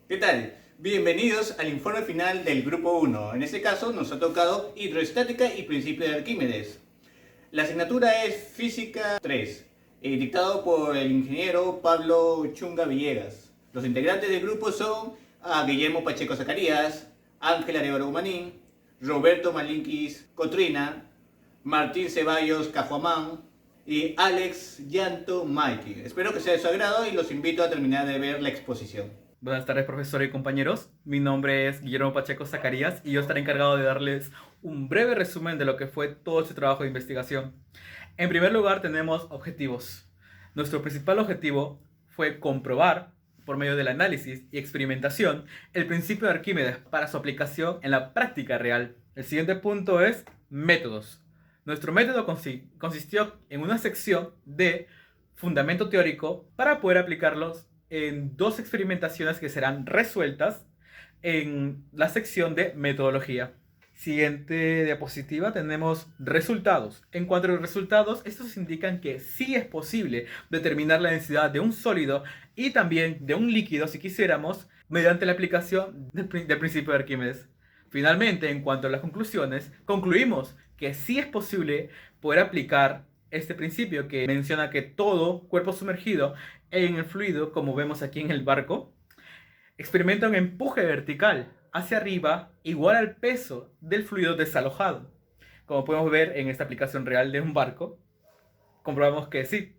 ¿Qué tal? Bienvenidos al informe final del grupo 1. En este caso nos ha tocado hidroestática y principio de Arquímedes. La asignatura es Física 3, dictado por el ingeniero Pablo Chunga Villegas. Los integrantes del grupo son Guillermo Pacheco Zacarías, Ángel Arevalo Humanín, Roberto Malinquis Cotrina, Martín Ceballos Cajuamán y Alex Llanto Mikey. Espero que sea de su agrado y los invito a terminar de ver la exposición. Buenas tardes, profesor y compañeros. Mi nombre es Guillermo Pacheco Zacarías y yo estaré encargado de darles un breve resumen de lo que fue todo este trabajo de investigación. En primer lugar, tenemos objetivos. Nuestro principal objetivo fue comprobar, por medio del análisis y experimentación, el principio de Arquímedes para su aplicación en la práctica real. El siguiente punto es métodos. Nuestro método consistió en una sección de fundamento teórico para poder aplicarlos en dos experimentaciones que serán resueltas en la sección de metodología. Siguiente diapositiva, tenemos resultados. En cuanto a los resultados, estos indican que sí es posible determinar la densidad de un sólido y también de un líquido, si quisiéramos, mediante la aplicación del principio de Arquímedes. Finalmente, en cuanto a las conclusiones, concluimos que sí es posible poder aplicar este principio que menciona que todo cuerpo sumergido en el fluido, como vemos aquí en el barco, experimenta un empuje vertical hacia arriba igual al peso del fluido desalojado. Como podemos ver en esta aplicación real de un barco, comprobamos que sí,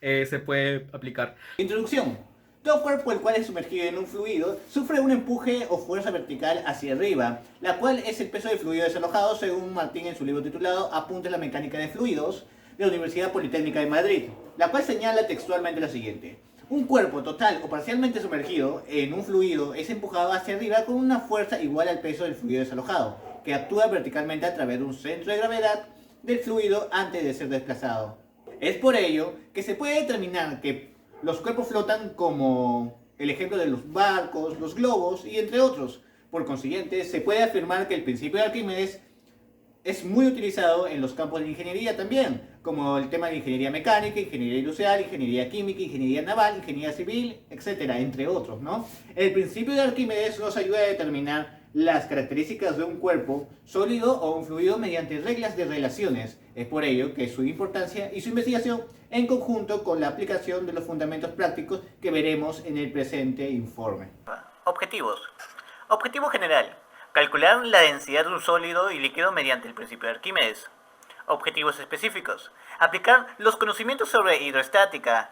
se puede aplicar. Introducción. Todo cuerpo el cual es sumergido en un fluido sufre un empuje o fuerza vertical hacia arriba, la cual es el peso del fluido desalojado según Martín en su libro titulado Apuntes a la mecánica de fluidos de la Universidad Politécnica de Madrid, la cual señala textualmente lo siguiente. Un cuerpo total o parcialmente sumergido en un fluido es empujado hacia arriba con una fuerza igual al peso del fluido desalojado, que actúa verticalmente a través de un centro de gravedad del fluido antes de ser desplazado. Es por ello que se puede determinar que los cuerpos flotan como el ejemplo de los barcos, los globos y entre otros. Por consiguiente, se puede afirmar que el principio de Arquímedes es muy utilizado en los campos de ingeniería también, como el tema de ingeniería mecánica, ingeniería industrial, ingeniería química, ingeniería naval, ingeniería civil, etcétera, entre otros, ¿no? El principio de Arquímedes nos ayuda a determinar las características de un cuerpo sólido o un fluido mediante reglas de relaciones. Es por ello que su importancia y su investigación en conjunto con la aplicación de los fundamentos prácticos que veremos en el presente informe. Objetivos. Objetivo general. Calcular la densidad de un sólido y líquido mediante el principio de Arquímedes. Objetivos específicos. Aplicar los conocimientos sobre hidroestática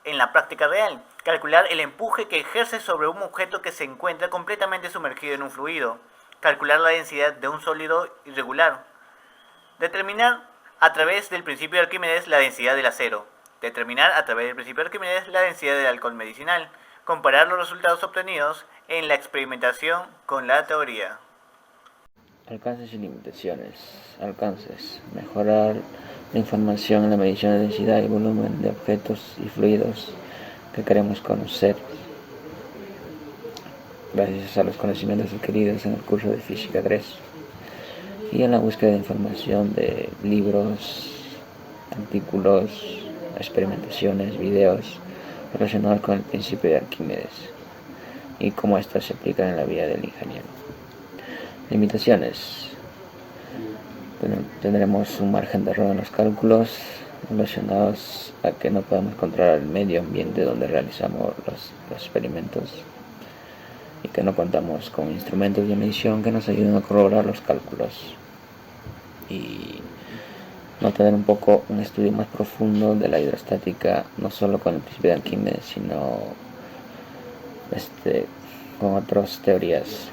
en la práctica real. Calcular el empuje que ejerce sobre un objeto que se encuentra completamente sumergido en un fluido. Calcular la densidad de un sólido irregular. Determinar a través del principio de Arquímedes la densidad del acero. Determinar a través del principio de Arquímedes la densidad del alcohol medicinal. Comparar los resultados obtenidos en la experimentación con la teoría. Alcances y limitaciones. Alcances. Mejorar la información en la medición de densidad y volumen de objetos y fluidos que queremos conocer, gracias a los conocimientos adquiridos en el curso de Física 3 y en la búsqueda de información de libros, artículos, experimentaciones, videos relacionados con el principio de Arquímedes y cómo éstas se aplican en la vida del ingeniero. Limitaciones. Tendremos un margen de error en los cálculos relacionados a que no podemos controlar el medio ambiente donde realizamos los experimentos y que no contamos con instrumentos de medición que nos ayuden a corroborar los cálculos, y no tener un poco un estudio más profundo de la hidrostática, no solo con el principio de Arquímedes, sino con otras teorías.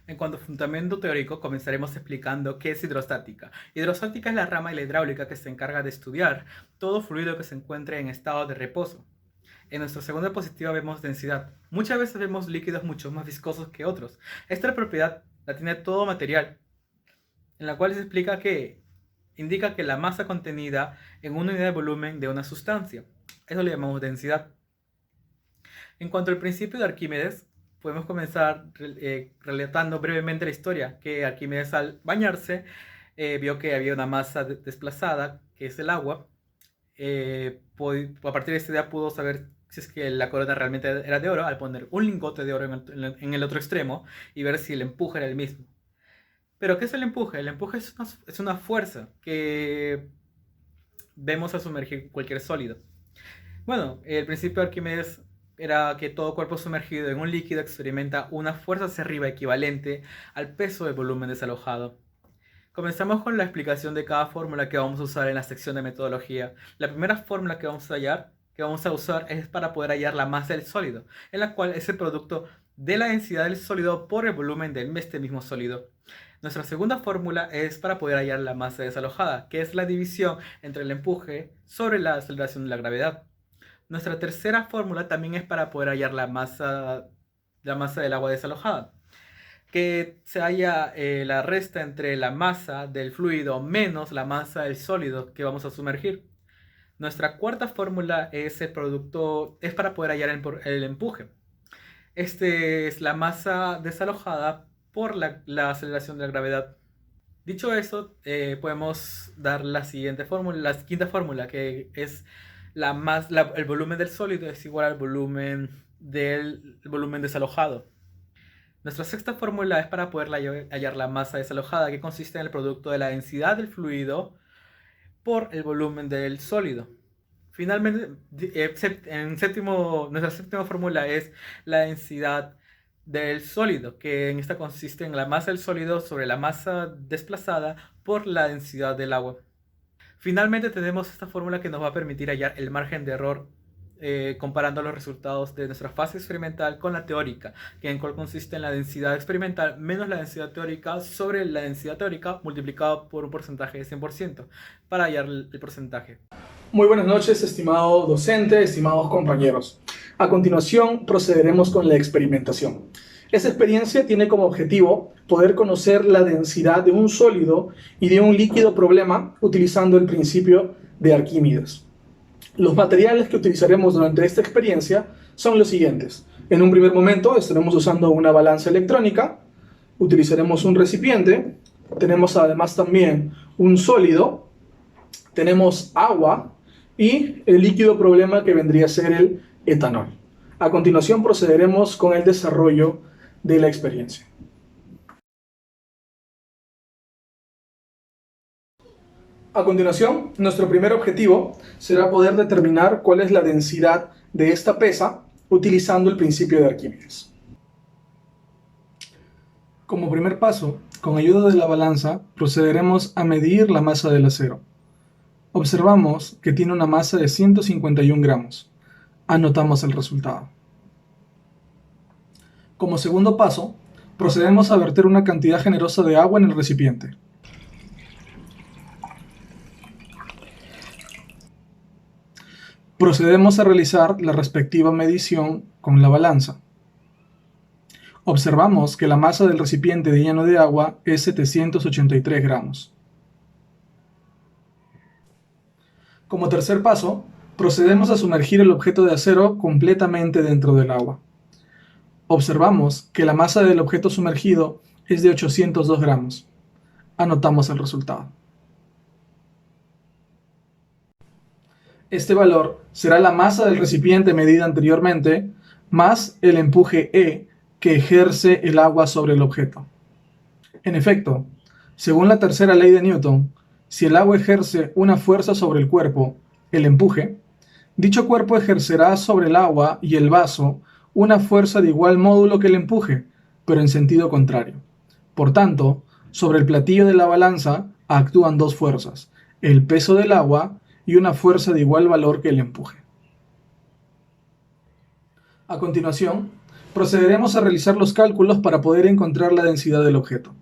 En cuanto a fundamento teórico, comenzaremos explicando qué es hidrostática. Hidrostática es la rama de la hidráulica que se encarga de estudiar todo fluido que se encuentre en estado de reposo. En nuestra segunda diapositiva vemos densidad. Muchas veces vemos líquidos mucho más viscosos que otros. Esta propiedad la tiene todo material, en la cual se explica que indica que la masa contenida en una unidad de volumen de una sustancia. Eso le llamamos densidad. En cuanto al principio de Arquímedes, podemos comenzar relatando brevemente la historia, que Arquímedes al bañarse vio que había una masa desplazada, que es el agua. A partir de esta idea pudo saber si es que la corona realmente era de oro, al poner un lingote de oro en el otro extremo y ver si el empuje era el mismo. ¿Pero qué es el empuje? El empuje es una fuerza que vemos al sumergir cualquier sólido. Bueno, el principio de Arquímedes era que todo cuerpo sumergido en un líquido experimenta una fuerza hacia arriba equivalente al peso del volumen desalojado. Comenzamos con la explicación de cada fórmula que vamos a usar en la sección de metodología. La primera fórmula que vamos a usar es para poder hallar la masa del sólido, en la cual es el producto de la densidad del sólido por el volumen de este mismo sólido. Nuestra segunda fórmula es para poder hallar la masa desalojada, que es la división entre el empuje sobre la aceleración de la gravedad. Nuestra tercera fórmula también es para poder hallar la masa del agua desalojada, que se halla la resta entre la masa del fluido menos la masa del sólido que vamos a sumergir. Nuestra cuarta fórmula es para poder hallar el empuje. Este es la masa desalojada por la aceleración de la gravedad. Dicho eso, podemos dar la quinta fórmula, que es el volumen del sólido es igual al volumen desalojado. Nuestra sexta fórmula es para poder hallar la masa desalojada, que consiste en el producto de la densidad del fluido por el volumen del sólido. Finalmente, nuestra séptima fórmula es la densidad del sólido, que en esta consiste en la masa del sólido sobre la masa desplazada por la densidad del agua. Finalmente tenemos esta fórmula que nos va a permitir hallar el margen de error comparando los resultados de nuestra fase experimental con la teórica, que en cual consiste en la densidad experimental menos la densidad teórica sobre la densidad teórica multiplicado por un porcentaje de 100% para hallar el porcentaje. Muy buenas noches, estimado docente, estimados compañeros. A continuación procederemos con la experimentación. Esta experiencia tiene como objetivo poder conocer la densidad de un sólido y de un líquido problema utilizando el principio de Arquímedes. Los materiales que utilizaremos durante esta experiencia son los siguientes. En un primer momento estaremos usando una balanza electrónica, utilizaremos un recipiente, tenemos además también un sólido, tenemos agua y el líquido problema que vendría a ser el etanol. A continuación procederemos con el desarrollo de la experiencia. A continuación, nuestro primer objetivo será poder determinar cuál es la densidad de esta pesa utilizando el principio de Arquímedes. Como primer paso, con ayuda de la balanza, procederemos a medir la masa del acero. Observamos que tiene una masa de 151 gramos. Anotamos el resultado. Como segundo paso, procedemos a verter una cantidad generosa de agua en el recipiente. Procedemos a realizar la respectiva medición con la balanza. Observamos que la masa del recipiente lleno de agua es 783 gramos. Como tercer paso, procedemos a sumergir el objeto de acero completamente dentro del agua. Observamos que la masa del objeto sumergido es de 802 gramos. Anotamos el resultado. Este valor será la masa del recipiente medida anteriormente, más el empuje E que ejerce el agua sobre el objeto. En efecto, según la tercera ley de Newton, si el agua ejerce una fuerza sobre el cuerpo, el empuje, dicho cuerpo ejercerá sobre el agua y el vaso una fuerza de igual módulo que el empuje, pero en sentido contrario. Por tanto, sobre el platillo de la balanza actúan dos fuerzas, el peso del agua y una fuerza de igual valor que el empuje. A continuación, procederemos a realizar los cálculos para poder encontrar la densidad del objeto.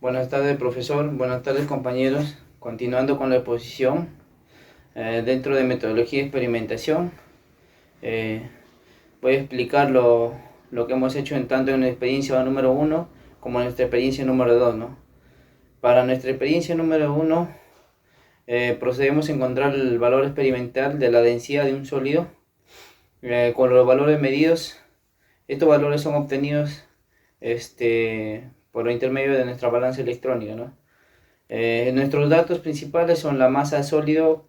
Buenas tardes, profesor. Buenas tardes, compañeros. Continuando con la exposición, dentro de metodología y experimentación, voy a explicar lo que hemos hecho tanto en la experiencia número 1 como en nuestra experiencia número 2, ¿no? Para nuestra experiencia número 1, procedemos a encontrar el valor experimental de la densidad de un sólido con los valores medidos. Estos valores son obtenidos por intermedio de nuestra balanza electrónica, ¿no? Nuestros datos principales son la masa del sólido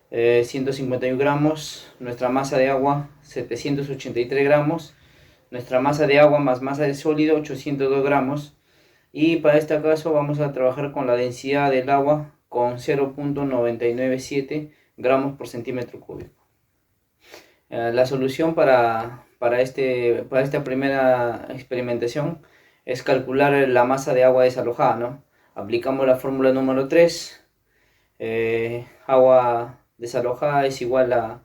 151 gramos, nuestra masa de agua 783 gramos, nuestra masa de agua más masa de sólido 802 gramos, y para este caso vamos a trabajar con la densidad del agua con 0.997 gramos por centímetro cúbico. La solución para esta primera experimentación es calcular la masa de agua desalojada, ¿no? Aplicamos la fórmula número 3. Agua desalojada es igual a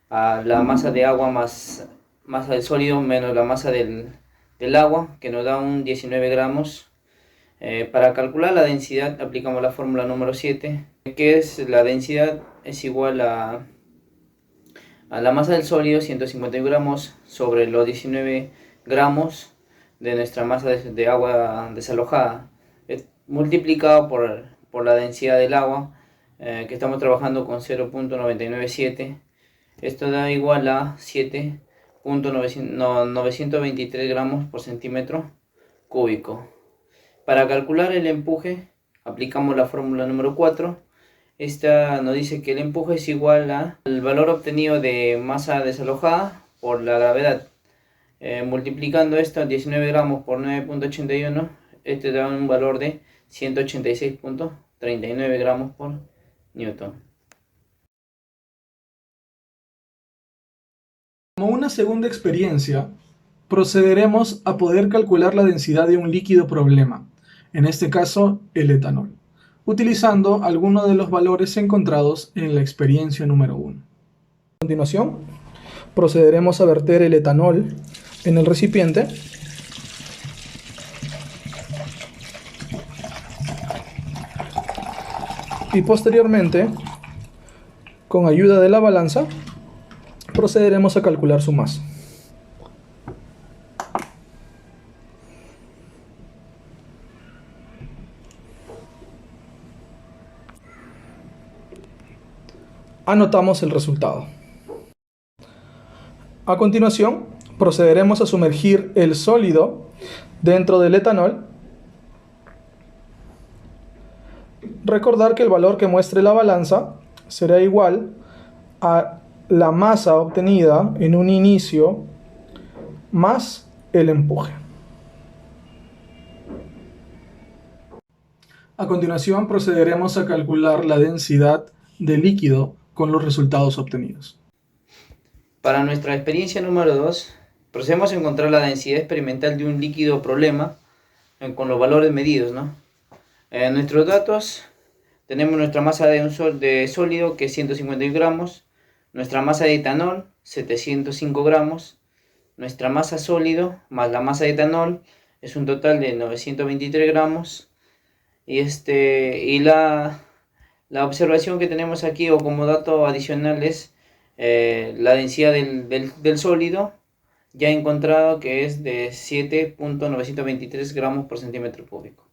la masa de agua más masa del sólido menos la masa del agua, que nos da un 19 gramos. Para calcular la densidad aplicamos la fórmula número 7, que es la densidad es igual a la masa del sólido, 151 gramos, sobre los 19 gramos de nuestra masa de agua desalojada, multiplicado por la densidad del agua, que estamos trabajando con 0.997. Esto da igual a 7.923 gramos por centímetro cúbico. Para calcular el empuje aplicamos la fórmula número 4. Esta nos dice que el empuje es igual al valor obtenido de masa desalojada por la gravedad. Multiplicando esto 19 gramos por 9.81, este da un valor de 186.39 gramos por newton. Como una segunda experiencia, procederemos a poder calcular la densidad de un líquido problema, en este caso el etanol, utilizando algunos de los valores encontrados en la experiencia número 1. A continuación, procederemos a verter el etanol en el recipiente y posteriormente, con ayuda de la balanza, procederemos a calcular su masa. Anotamos el resultado. A continuación, procederemos a sumergir el sólido dentro del etanol. Recordar que el valor que muestre la balanza será igual a la masa obtenida en un inicio más el empuje. A continuación, procederemos a calcular la densidad del líquido con los resultados obtenidos. Para nuestra experiencia número 2, procedemos a encontrar la densidad experimental de un líquido problema con los valores medidos, ¿no? En nuestros datos tenemos nuestra masa de sólido, que es 151 gramos, nuestra masa de etanol, 705 gramos, nuestra masa sólido más la masa de etanol es un total de 923 gramos, y la observación que tenemos aquí, o como dato adicional, es la densidad del sólido, ya encontrado, que es de 7.923 gramos por centímetro cúbico.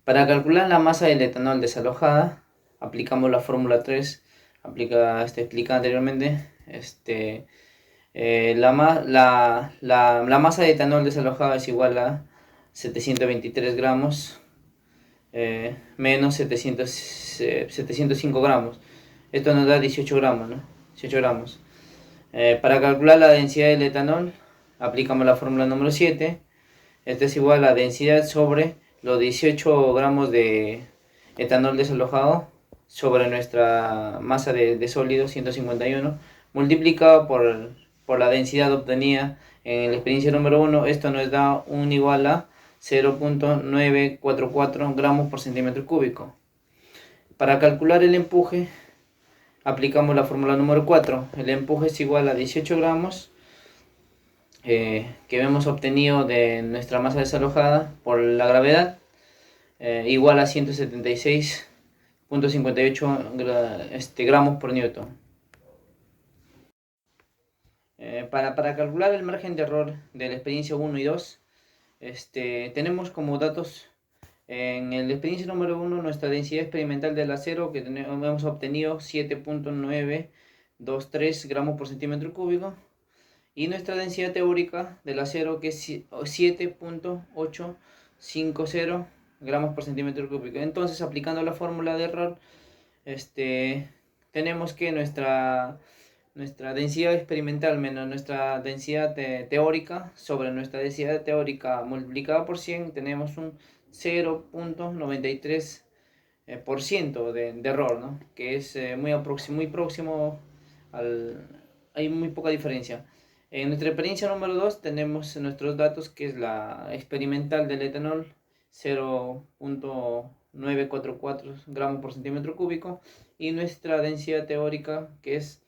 Para calcular la masa del etanol desalojada, aplicamos la fórmula 3, explicada anteriormente. La masa de etanol desalojada es igual a 723 gramos menos 705 gramos. Esto nos da 18 gramos, ¿no? 18 gramos. Para calcular la densidad del etanol, aplicamos la fórmula número 7. Esta es igual a la densidad sobre los 18 gramos de etanol desalojado sobre nuestra masa de sólido, 151, multiplicado por la densidad obtenida en la experiencia número 1. Esto nos da un igual a 0.944 gramos por centímetro cúbico. Para calcular el empuje, aplicamos la fórmula número 4. El empuje es igual a 18 gramos que hemos obtenido de nuestra masa desalojada por la gravedad, igual a 176.58 gramos por newton. Para calcular el margen de error de la experiencia 1 y 2, tenemos como datos en la experiencia número 1 nuestra densidad experimental del acero, que hemos obtenido 7.923 gramos por centímetro cúbico, y nuestra densidad teórica del acero, que es 7.850 gramos por centímetro cúbico. Entonces, aplicando la fórmula de error, tenemos que nuestra densidad experimental menos nuestra densidad teórica sobre nuestra densidad teórica multiplicada por 100, tenemos un 0.93% de error, ¿no? Que es muy próximo hay muy poca diferencia. En nuestra experiencia número 2 tenemos nuestros datos, que es la experimental del etanol, 0.944 gramos por centímetro cúbico, y nuestra densidad teórica, que es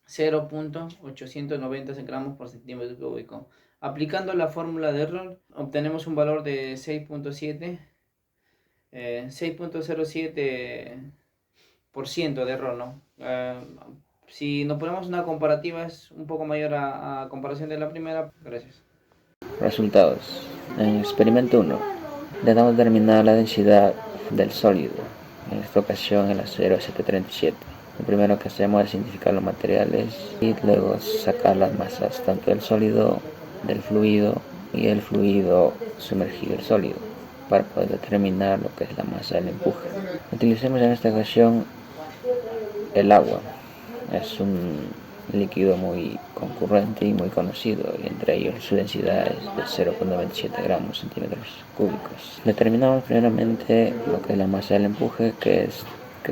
0.890 gramos por centímetro cúbico. Aplicando la fórmula de error, obtenemos un valor de 6.07% de error, ¿no? Si nos ponemos una comparativa, es un poco mayor a comparación de la primera. Gracias. Resultados. En el experimento 1, intentamos determinar la densidad del sólido, en esta ocasión el acero 737. Lo primero que hacemos es identificar los materiales y luego sacar las masas, tanto del sólido, del fluido y el fluido sumergido, el sólido, para poder determinar lo que es la masa del empuje. Utilicemos en esta ocasión el agua. Es un líquido muy concurrente y muy conocido, y entre ellos su densidad es de 0.27 gramos centímetros cúbicos. Determinamos primeramente lo que es la masa del empuje, que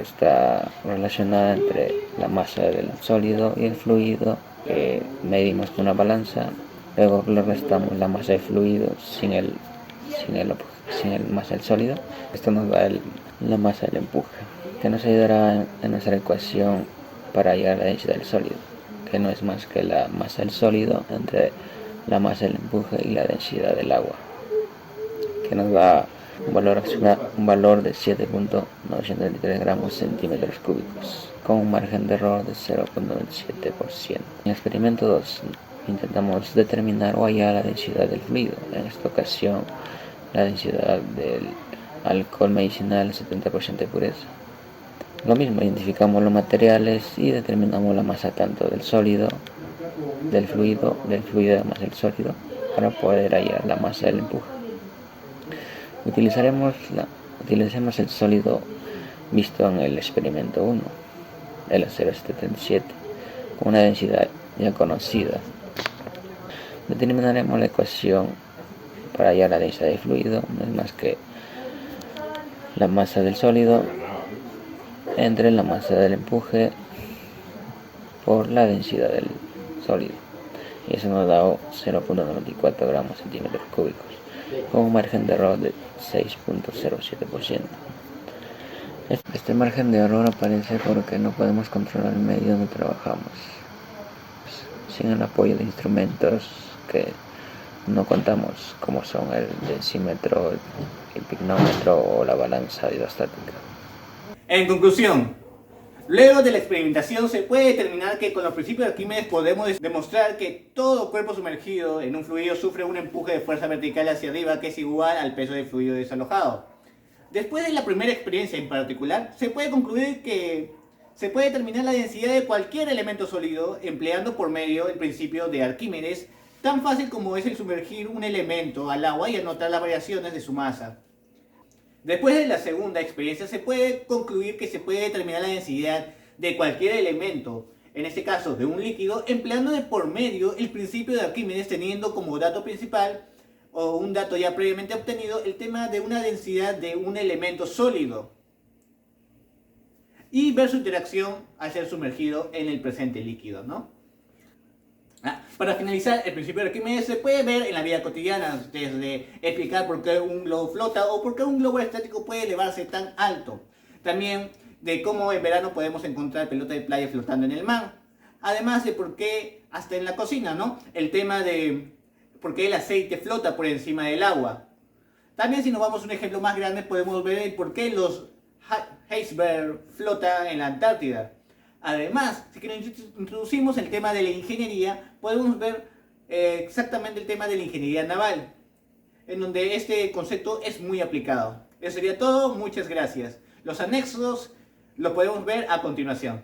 está relacionada entre la masa del sólido y el fluido, que medimos con una balanza. Luego le restamos la masa del fluido sin el masa del sólido. Esto nos da la masa del empuje, que nos ayudará en nuestra ecuación para hallar la densidad del sólido, que no es más que la masa del sólido entre la masa del empuje y la densidad del agua, que nos da un valor de 7.923 gramos centímetros cúbicos, con un margen de error de 0.97%. En el experimento 2 intentamos determinar o hallar la densidad del fluido, en esta ocasión la densidad del alcohol medicinal 70% de pureza. Lo mismo, identificamos los materiales y determinamos la masa tanto del sólido, del fluido más del sólido, para poder hallar la masa del empuje. Utilicemos el sólido visto en el experimento 1, el acero 737, con una densidad ya conocida. Determinaremos la ecuación para hallar la densidad del fluido, no es más que la masa del sólido entre la masa del empuje por la densidad del sólido, y eso nos da 0.94 gramos centímetros cúbicos, con un margen de error de 6.07%. Este margen de error aparece porque no podemos controlar el medio donde trabajamos, sin el apoyo de instrumentos que no contamos, como son el densímetro, el pignómetro o la balanza hidrostática. En conclusión, luego de la experimentación se puede determinar que con los principios de Arquímedes podemos demostrar que todo cuerpo sumergido en un fluido sufre un empuje de fuerza vertical hacia arriba que es igual al peso del fluido desalojado. Después de la primera experiencia en particular, se puede concluir que se puede determinar la densidad de cualquier elemento sólido empleando por medio el principio de Arquímedes, tan fácil como es el sumergir un elemento al agua y anotar las variaciones de su masa. Después de la segunda experiencia se puede concluir que se puede determinar la densidad de cualquier elemento, en este caso de un líquido, empleando de por medio el principio de Arquímedes, teniendo como dato principal o un dato ya previamente obtenido el tema de una densidad de un elemento sólido y ver su interacción al ser sumergido en el presente líquido, ¿no? Para finalizar, el principio de Arquímedes se puede ver en la vida cotidiana, desde explicar por qué un globo flota o por qué un globo estático puede elevarse tan alto. También de cómo en verano podemos encontrar pelota de playa flotando en el mar. Además de por qué, hasta en la cocina, ¿no? El tema de por qué el aceite flota por encima del agua. También, si nos vamos a un ejemplo más grande, podemos ver el por qué los icebergs flotan en la Antártida. Además, si introducimos el tema de la ingeniería, podemos ver exactamente el tema de la ingeniería naval, en donde este concepto es muy aplicado. Eso sería todo, muchas gracias. Los anexos los podemos ver a continuación.